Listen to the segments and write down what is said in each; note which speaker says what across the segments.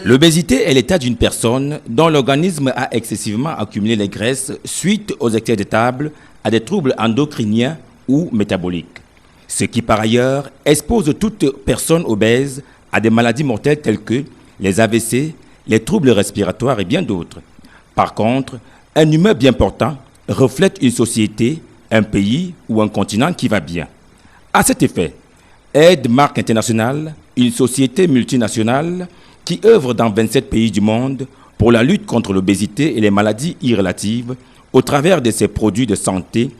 Speaker 1: L'obésité est l'état d'une personne dont l'organisme a excessivement accumulé les graisses suite aux excès de table, à des troubles endocriniens ou métaboliques. Ce qui par ailleurs expose toute personne obèse à des maladies mortelles telles que les AVC, les troubles respiratoires et bien d'autres. Par contre, un humain bien portant reflète une société, un pays ou un continent qui va bien. À cet effet, Aide-Mark International, une société multinationale qui œuvre dans 27 pays du monde pour la lutte contre l'obésité et les maladies irrélatives au travers de ses produits de santé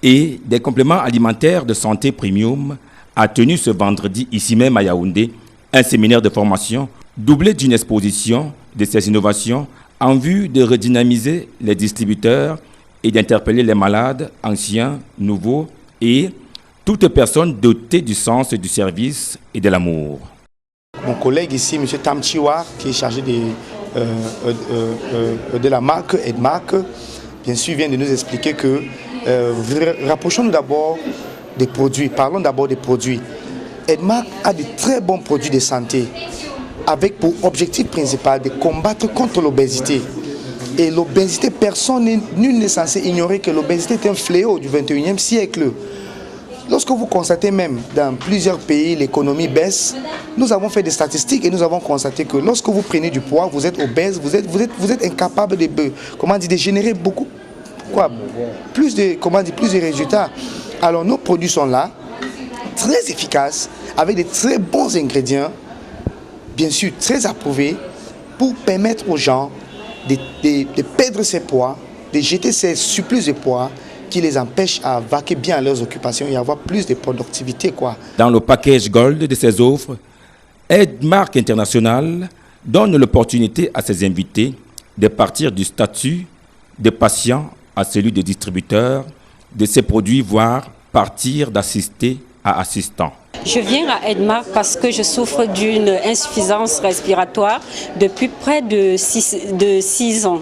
Speaker 1: et des compléments alimentaires de santé premium, a tenu ce vendredi ici même à Yaoundé un séminaire de formation doublé d'une exposition de ses innovations en vue de redynamiser les distributeurs et d'interpeller les malades, anciens, nouveaux et toute personne dotée du sens du service et de l'amour.
Speaker 2: Mon collègue ici, M. Tam Chiwar, qui est chargé de la marque Aide-Mark, bien sûr, vient de nous expliquer que rapprochons-nous d'abord des produits, parlons d'abord des produits. Aide-Mark a de très bons produits de santé, avec pour objectif principal de combattre contre l'obésité. Et l'obésité, nul n'est censé ignorer que l'obésité est un fléau du 21e siècle. Lorsque vous constatez même dans plusieurs pays l'économie baisse, nous avons fait des statistiques et nous avons constaté que lorsque vous prenez du poids, vous êtes obèse, vous êtes incapable de générer plus de résultats. Alors nos produits sont là, très efficaces, avec de très bons ingrédients, bien sûr très approuvés, pour permettre aux gens de perdre ses poids, de jeter ses surplus de poids, qui les empêche à vaquer bien à leurs occupations et avoir plus de productivité.
Speaker 1: Dans le package Gold de ses offres, Aide-Mark International donne l'opportunité à ses invités de partir du statut de patient à celui de distributeur de ses produits, voire partir d'assisté à assistant.
Speaker 3: Je viens à Aide-Mark parce que je souffre d'une insuffisance respiratoire depuis près de 6 ans.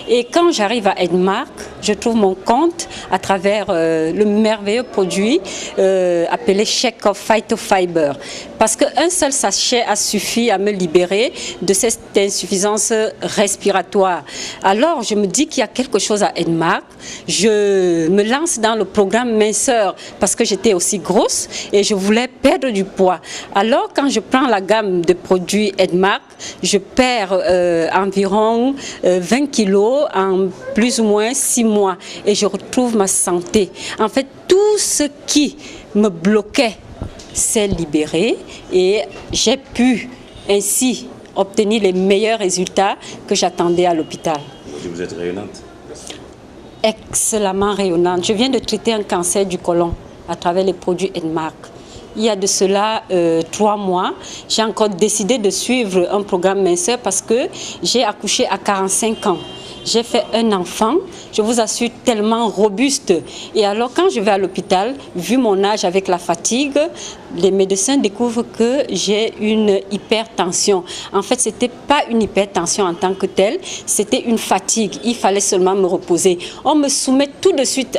Speaker 3: Et quand j'arrive à Aide-Mark, je trouve mon compte à travers le merveilleux produit appelé Shake of Phytofiber. Parce qu'un seul sachet a suffi à me libérer de cette insuffisance respiratoire. Alors je me dis qu'il y a quelque chose à Aide-Mark. Je me lance dans le programme minceur parce que j'étais aussi grosse et je voulais perdre du poids. Alors quand je prends la gamme de produits Aide-Mark, je perds environ 20 kilos en plus ou moins 6 mois et je retrouve ma santé. En fait, tout ce qui me bloquait s'est libéré et j'ai pu ainsi obtenir les meilleurs résultats que j'attendais à l'hôpital.
Speaker 1: Vous êtes rayonnante?
Speaker 3: Excellemment rayonnante. Je viens de traiter un cancer du côlon à travers les produits Aide-Mark. Il y a de cela 3 mois, j'ai encore décidé de suivre un programme minceur parce que j'ai accouché à 45 ans. J'ai fait un enfant, je vous assure, tellement robuste. Et alors quand je vais à l'hôpital, vu mon âge avec la fatigue, les médecins découvrent que j'ai une hypertension. En fait, ce n'était pas une hypertension en tant que telle, c'était une fatigue. Il fallait seulement me reposer. On me soumet tout de suite